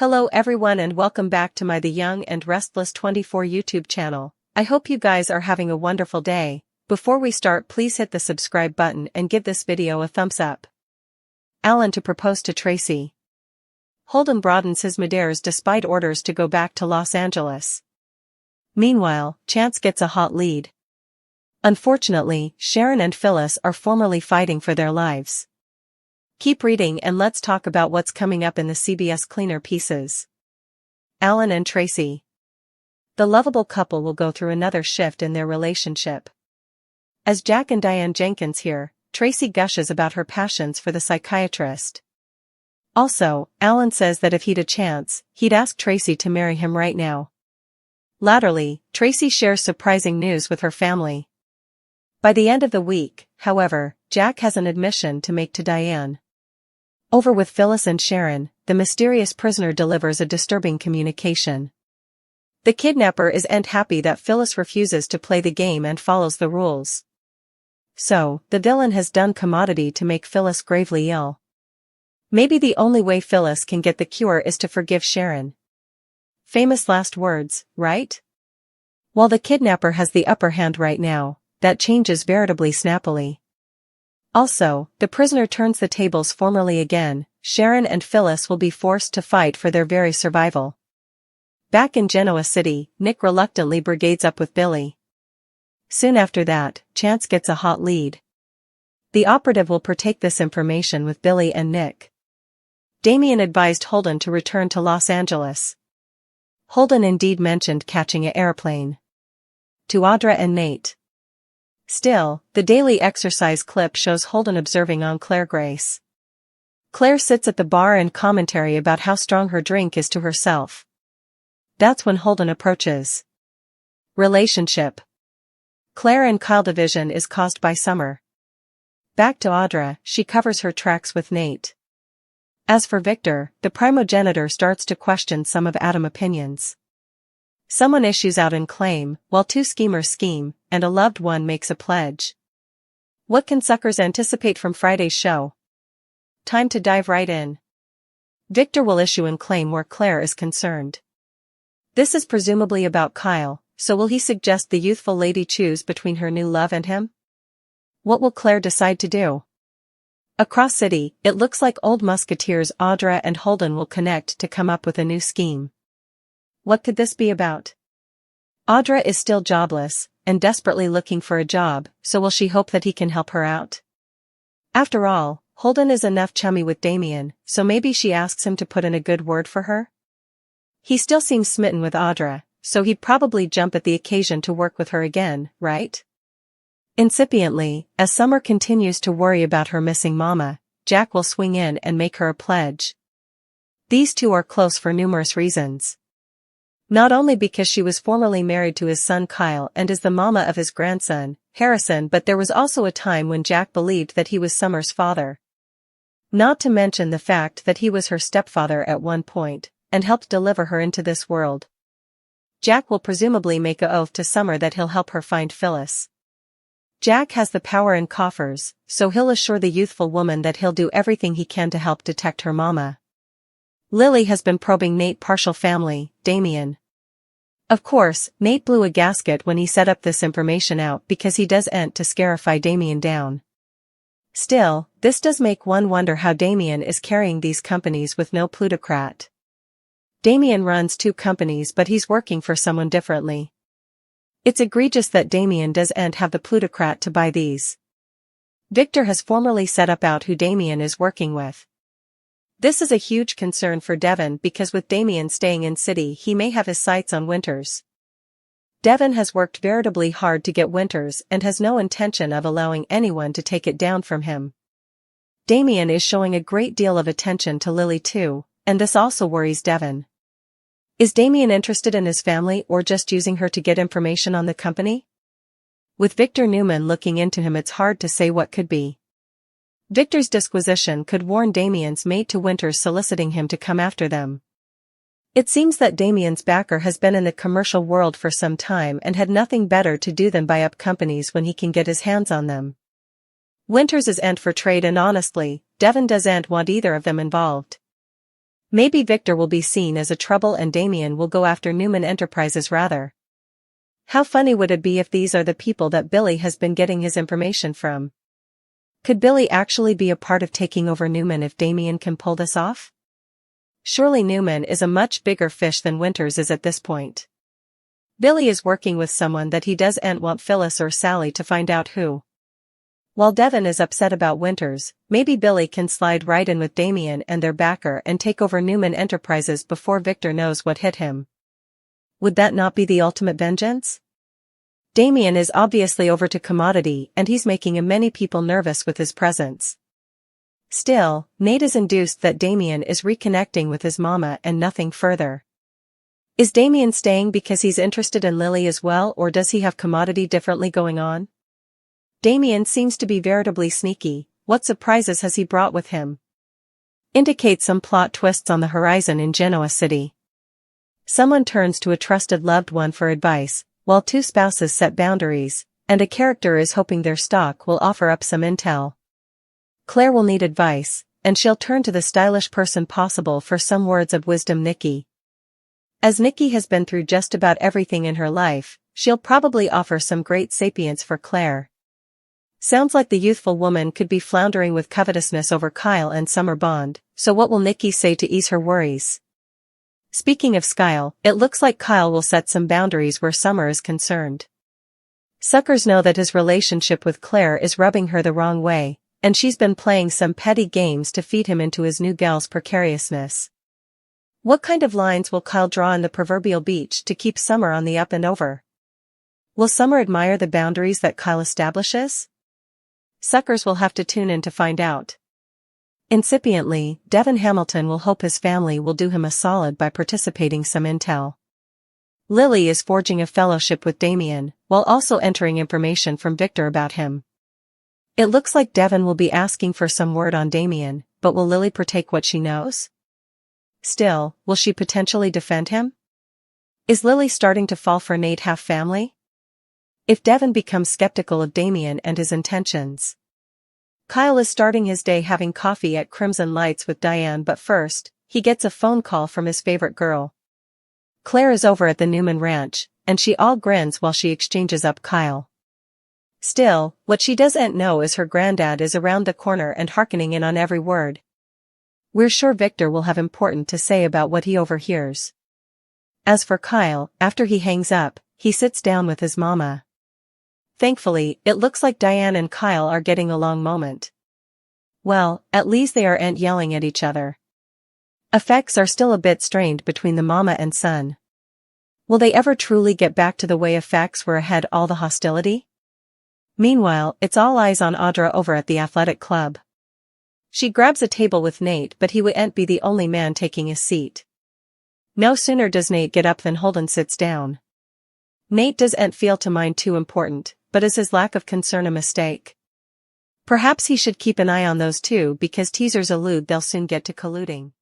Hello everyone and welcome back to my The Young and Restless 24 YouTube channel. I hope you guys are having a wonderful day. Before we start, please hit the subscribe button and give this video a thumbs up. Alan to propose to Tracy. Holden broadens his Madeiras despite orders to go back to Los Angeles. Meanwhile, Chance gets a hot lead. Unfortunately, Sharon and Phyllis are formally fighting for their lives. Keep reading and let's talk about what's coming up in the CBS cleaner pieces. Alan and Tracy. The lovable couple will go through another shift in their relationship. As Jack and Diane Jenkins hear, Tracy gushes about her passions for the psychiatrist. Also, Alan says that if he'd a chance, he'd ask Tracy to marry him right now. Latterly, Tracy shares surprising news with her family. By the end of the week, however, Jack has an admission to make to Diane. Over with Phyllis and Sharon, the mysterious prisoner delivers a disturbing communication. The kidnapper is unhappy that Phyllis refuses to play the game and follows the rules. So, the villain has done commodity to make Phyllis gravely ill. Maybe the only way Phyllis can get the cure is to forgive Sharon. Famous last words, right? While the kidnapper has the upper hand right now, that changes veritably snappily. Also, the prisoner turns the tables formally again. Sharon and Phyllis will be forced to fight for their very survival. Back in Genoa City, Nick reluctantly brigades up with Billy. Soon after that, Chance gets a hot lead. The operative will partake this information with Billy and Nick. Damien advised Holden to return to Los Angeles. Holden indeed mentioned catching an airplane. To Audra and Nate. Still, the daily exercise clip shows Holden observing on Claire Grace. Claire sits at the bar and commentary about how strong her drink is to herself. That's when Holden approaches. Relationship. Claire and Kyle division is caused by Summer. Back to Audra, she covers her tracks with Nate. As for Victor, the primogenitor starts to question some of Adam's opinions. Someone issues out an claim, while two schemers scheme, and a loved one makes a pledge. What can suckers anticipate from Friday's show? Time to dive right in. Victor will issue an claim where Claire is concerned. This is presumably about Kyle, so will he suggest the youthful lady choose between her new love and him? What will Claire decide to do? Across city, it looks like old musketeers Audra and Holden will connect to come up with a new scheme. What could this be about? Audra is still jobless, and desperately looking for a job, so will she hope that he can help her out? After all, Holden is enough chummy with Damien, so maybe she asks him to put in a good word for her? He still seems smitten with Audra, so he'd probably jump at the occasion to work with her again, right? Incipiently, as Summer continues to worry about her missing mama, Jack will swing in and make her a pledge. These two are close for numerous reasons. Not only because she was formerly married to his son Kyle and is the mama of his grandson, Harrison, but there was also a time when Jack believed that he was Summer's father. Not to mention the fact that he was her stepfather at one point, and helped deliver her into this world. Jack will presumably make an oath to Summer that he'll help her find Phyllis. Jack has the power in coffers, so he'll assure the youthful woman that he'll do everything he can to help detect her mama. Lily has been probing Nate's partial family, Damien. Of course, Nate blew a gasket when he set up this information out because he does want to scarify Damien down. Still, this does make one wonder how Damien is carrying these companies with no plutocrat. Damien runs two companies but he's working for someone differently. It's egregious that Damien does want have the plutocrat to buy these. Victor has formally set up out who Damien is working with. This is a huge concern for Devon because with Damien staying in city he may have his sights on Winters. Devon has worked veritably hard to get Winters and has no intention of allowing anyone to take it down from him. Damien is showing a great deal of attention to Lily too, and this also worries Devon. Is Damien interested in his family or just using her to get information on the company? With Victor Newman looking into him, it's hard to say what could be. Victor's disquisition could warn Damien's mate to Winters soliciting him to come after them. It seems that Damien's backer has been in the commercial world for some time and had nothing better to do than buy up companies when he can get his hands on them. Winters is for trade and honestly, Devon doesn't want either of them involved. Maybe Victor will be seen as a trouble and Damien will go after Newman Enterprises rather. How funny would it be if these are the people that Billy has been getting his information from? Could Billy actually be a part of taking over Newman if Damien can pull this off? Surely Newman is a much bigger fish than Winters is at this point. Billy is working with someone that he doesn't want Phyllis or Sally to find out who. While Devon is upset about Winters, maybe Billy can slide right in with Damien and their backer and take over Newman Enterprises before Victor knows what hit him. Would that not be the ultimate vengeance? Damien is obviously over to commodity and he's making many people nervous with his presence. Still, Nate is induced that Damien is reconnecting with his mama and nothing further. Is Damien staying because he's interested in Lily as well, or does he have commodity differently going on? Damien seems to be veritably sneaky. What surprises has he brought with him? Indicate some plot twists on the horizon in Genoa City. Someone turns to a trusted loved one for advice, while two spouses set boundaries, and a character is hoping their stock will offer up some intel. Claire will need advice, and she'll turn to the stylish person possible for some words of wisdom, Nikki. As Nikki has been through just about everything in her life, she'll probably offer some great sapience for Claire. Sounds like the youthful woman could be floundering with covetousness over Kyle and Summer Bond, so what will Nikki say to ease her worries? Speaking of Kyle, it looks like Kyle will set some boundaries where Summer is concerned. Suckers know that his relationship with Claire is rubbing her the wrong way, and she's been playing some petty games to feed him into his new gal's precariousness. What kind of lines will Kyle draw in the proverbial beach to keep Summer on the up and over? Will Summer admire the boundaries that Kyle establishes? Suckers will have to tune in to find out. Incipiently, Devon Hamilton will hope his family will do him a solid by participating some intel. Lily is forging a fellowship with Damien, while also entering information from Victor about him. It looks like Devon will be asking for some word on Damien, but will Lily partake what she knows? Still, will she potentially defend him? Is Lily starting to fall for Nate half family? If Devon becomes skeptical of Damien and his intentions. Kyle is starting his day having coffee at Crimson Lights with Diane, but first, he gets a phone call from his favorite girl. Claire is over at the Newman Ranch, and she all grins while she exchanges up Kyle. Still, what she doesn't know is her granddad is around the corner and hearkening in on every word. We're sure Victor will have important to say about what he overhears. As for Kyle, after he hangs up, he sits down with his mama. Thankfully, it looks like Diane and Kyle are getting along moment. Well, at least they aren't yelling at each other. Affects are still a bit strained between the mama and son. Will they ever truly get back to the way affects were ahead all the hostility? Meanwhile, it's all eyes on Audra over at the athletic club. She grabs a table with Nate, but he wouldn't be the only man taking his seat. No sooner does Nate get up than Holden sits down. Nate doesn't feel to mind too important, but is his lack of concern a mistake? Perhaps he should keep an eye on those two because teasers allude they'll soon get to colluding.